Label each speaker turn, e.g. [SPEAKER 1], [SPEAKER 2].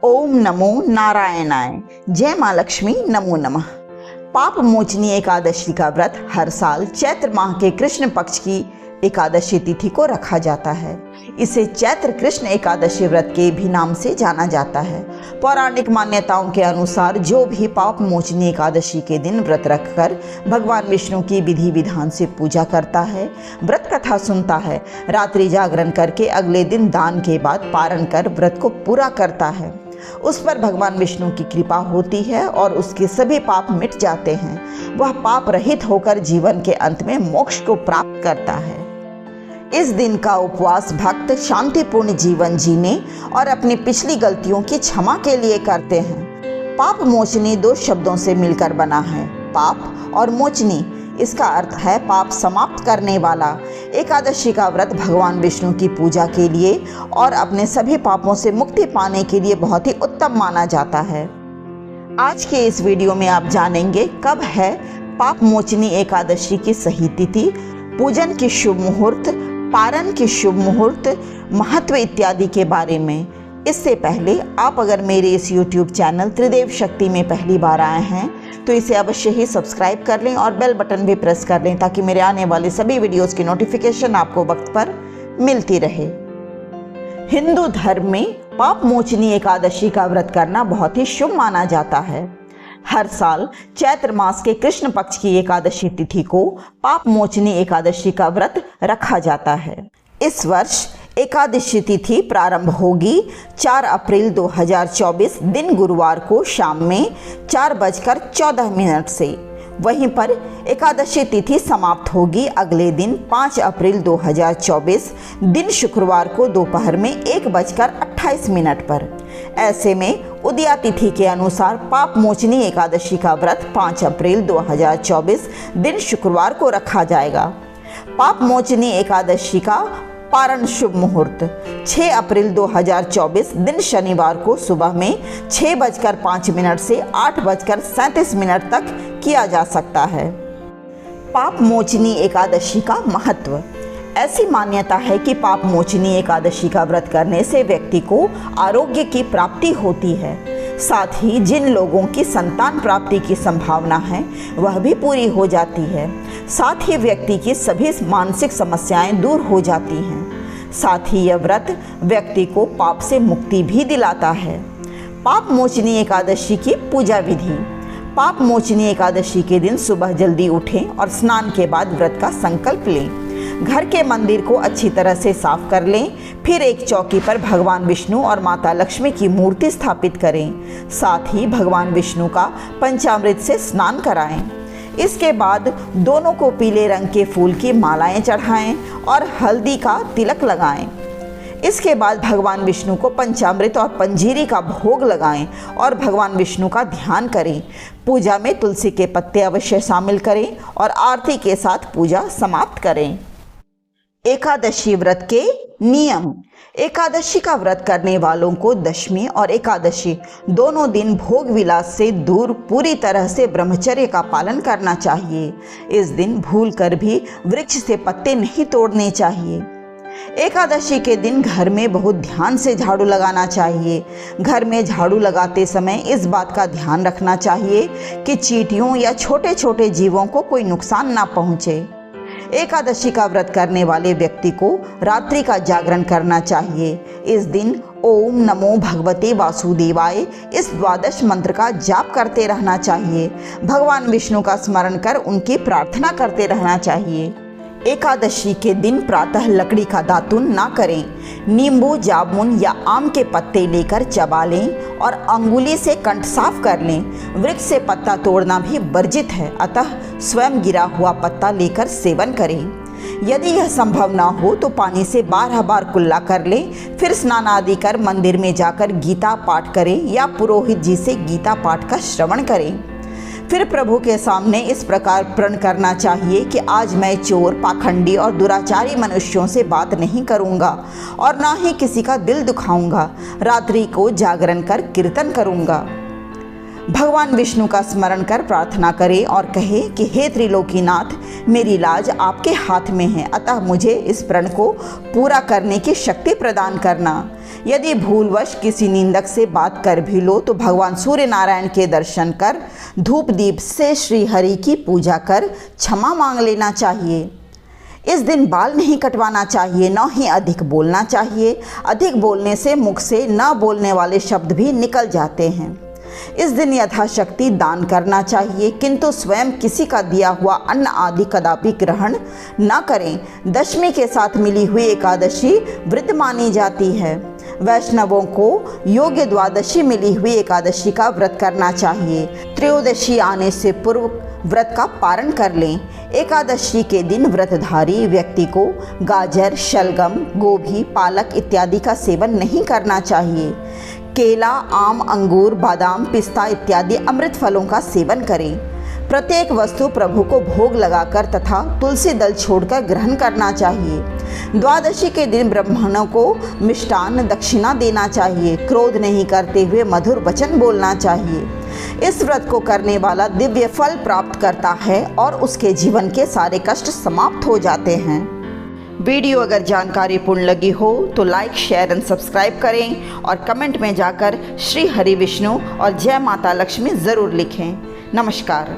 [SPEAKER 1] ओम नमो नारायणाय। जय माँ लक्ष्मी नमो नमः। पाप मोचनी एकादशी का व्रत हर साल चैत्र माह के कृष्ण पक्ष की एकादशी तिथि को रखा जाता है। इसे चैत्र कृष्ण एकादशी व्रत के भी नाम से जाना जाता है। पौराणिक मान्यताओं के अनुसार जो भी पाप मोचनी एकादशी के दिन व्रत रखकर भगवान विष्णु की विधि विधान से पूजा करता है, व्रत कथा सुनता है, रात्रि जागरण करके अगले दिन दान के बाद पारण कर व्रत को पूरा करता है, उस पर भगवान विष्णु की कृपा होती है और उसके सभी पाप मिट जाते हैं। वह पाप रहित होकर जीवन के अंत में मोक्ष को प्राप्त करता है। इस दिन का उपवास भक्त शांतिपूर्ण जीवन जीने और अपनी पिछली गलतियों की क्षमा के लिए करते हैं। पाप मोचनी दो शब्दों से मिलकर बना है, पाप और मोचनी। इसका अर्थ है पाप समाप्त करने वाला। एकादशी का व्रत भगवान विष्णु की पूजा के लिए और अपने सभी पापों से मुक्ति पाने के लिए बहुत ही उत्तम माना जाता है। आज के इस वीडियो में आप जानेंगे कब है पाप मोचनी एकादशी की सही तिथि, पूजन की शुभ मुहूर्त, पारण की शुभ मुहूर्त, महत्व इत्यादि के बारे में। इससे पहले आप अगर मेरे इस YouTube चैनल त्रिदेव शक्ति में पहली बार आए हैं तो इसे अवश्य ही सब्सक्राइब कर लें और बेल बटन भी प्रेस कर लें ताकि मेरे आने वाले सभी वीडियोस की नोटिफिकेशन आपको वक्त पर मिलती रहे। हिंदू धर्म में पाप मोचनी एकादशी का व्रत करना बहुत ही शुभ माना जाता है। हर साल चैत्र मास के कृष्ण पक्ष की एकादशी तिथि को पाप मोचनी एकादशी का व्रत रखा जाता है। इस वर्ष एकादशी तिथि प्रारंभ होगी 4 अप्रैल 2024 दिन गुरुवार को शाम में 4:14 से। वहीं पर एकादशी तिथि समाप्त होगी अगले दिन 5 अप्रैल 2024 दिन शुक्रवार को दोपहर में 1:28 पर। ऐसे में उदया तिथि के अनुसार पाप मोचनी एकादशी का व्रत 5 अप्रैल 2024 दिन शुक्रवार को रखा जाएगा। पाप मोचनी एकादशी का पारण शुभ मुहूर्त 6 अप्रैल 2024 दिन शनिवार को सुबह में 6:05 से 8:37 तक किया जा सकता है। पाप मोचनी एकादशी का महत्व। ऐसी मान्यता है कि पाप मोचनी एकादशी का व्रत करने से व्यक्ति को आरोग्य की प्राप्ति होती है, साथ ही जिन लोगों की संतान प्राप्ति की संभावना है वह भी पूरी हो जाती है। साथ ही व्यक्ति की सभी मानसिक समस्याएं दूर हो जाती हैं। साथ ही यह व्रत व्यक्ति को पाप से मुक्ति भी दिलाता है। पाप मोचनी एकादशी की पूजा विधि। पाप मोचनी एकादशी के दिन सुबह जल्दी उठें और स्नान के बाद व्रत का संकल्प लें। घर के मंदिर को अच्छी तरह से साफ कर लें। फिर एक चौकी पर भगवान विष्णु और माता लक्ष्मी की मूर्ति स्थापित करें। साथ ही भगवान विष्णु का पंचामृत से स्नान कराएं। इसके बाद दोनों को पीले रंग के फूल की मालाएं चढ़ाएं और हल्दी का तिलक लगाएं। इसके बाद भगवान विष्णु को पंचामृत और पंजीरी का भोग लगाएं और भगवान विष्णु का ध्यान करें। पूजा में तुलसी के पत्ते अवश्य शामिल करें और आरती के साथ पूजा समाप्त करें। एकादशी व्रत के नियम। एकादशी का व्रत करने वालों को दशमी और एकादशी दोनों दिन भोग विलास से दूर पूरी तरह से ब्रह्मचर्य का पालन करना चाहिए। इस दिन भूलकर भी वृक्ष से पत्ते नहीं तोड़ने चाहिए। एकादशी के दिन घर में बहुत ध्यान से झाड़ू लगाना चाहिए। घर में झाड़ू लगाते समय इस बात का ध्यान रखना चाहिए कि चींटियों या छोटे छोटे जीवों को कोई नुकसान ना पहुंचे। एकादशी का व्रत करने वाले व्यक्ति को रात्रि का जागरण करना चाहिए। इस दिन ओम नमो भगवते वासुदेवाय इस द्वादश मंत्र का जाप करते रहना चाहिए। भगवान विष्णु का स्मरण कर उनकी प्रार्थना करते रहना चाहिए। एकादशी के दिन प्रातः लकड़ी का दातुन ना करें। नींबू, जामुन या आम के पत्ते लेकर चबा लें और अंगुली से कंठ साफ कर लें। वृक्ष से पत्ता तोड़ना भी वर्जित है, अतः स्वयं गिरा हुआ पत्ता लेकर सेवन करें। यदि यह संभव ना हो तो पानी से 12 बार कुल्ला कर लें। फिर स्नान आदि कर मंदिर में जाकर गीता पाठ करें या पुरोहित जी से गीता पाठ का श्रवण करें। फिर प्रभु के सामने इस प्रकार प्रण करना चाहिए कि आज मैं चोर, पाखंडी और दुराचारी मनुष्यों से बात नहीं करूंगा और ना ही किसी का दिल दुखाऊंगा। रात्रि को जागरण कर कीर्तन करूंगा। भगवान विष्णु का स्मरण कर प्रार्थना करें और कहें कि हे त्रिलोकीनाथ, मेरी लाज आपके हाथ में है, अतः मुझे इस प्रण को पूरा करने की शक्ति प्रदान करना। यदि भूलवश किसी निंदक से बात कर भी लो तो भगवान सूर्य नारायण के दर्शन कर धूप दीप से श्री हरि की पूजा कर क्षमा मांग लेना चाहिए। इस दिन बाल नहीं कटवाना चाहिए, न ही अधिक बोलना चाहिए। अधिक बोलने से मुख से न बोलने वाले शब्द भी निकल जाते हैं। इस दिन यथाशक्ति दान करना चाहिए, किंतु स्वयं किसी का दिया हुआ अन्न आदि कदापि ग्रहण न करें। दशमी के साथ मिली हुई एकादशी व्रत मानी जाती है। वैष्णवों को योग्य द्वादशी मिली हुई एकादशी का व्रत करना चाहिए। त्रयोदशी आने से पूर्व व्रत का पारण कर लें। एकादशी के दिन व्रतधारी व्यक्ति को गाजर, शलगम, गोभी, पालक इत्यादि का सेवन नहीं करना चाहिए। केला, आम, अंगूर, बादाम, पिस्ता इत्यादि अमृत फलों का सेवन करें। प्रत्येक वस्तु प्रभु को भोग लगाकर तथा तुलसी दल छोड़कर ग्रहण करना चाहिए। द्वादशी के दिन ब्राह्मणों को मिष्टान्न दक्षिणा देना चाहिए। क्रोध नहीं करते हुए मधुर वचन बोलना चाहिए। इस व्रत को करने वाला दिव्य फल प्राप्त करता है और उसके जीवन के सारे कष्ट समाप्त हो जाते हैं। वीडियो अगर जानकारीपूर्ण लगी हो तो लाइक, शेयर एंड सब्सक्राइब करें और कमेंट में जाकर श्री हरि विष्णु और जय माता लक्ष्मी ज़रूर लिखें। नमस्कार।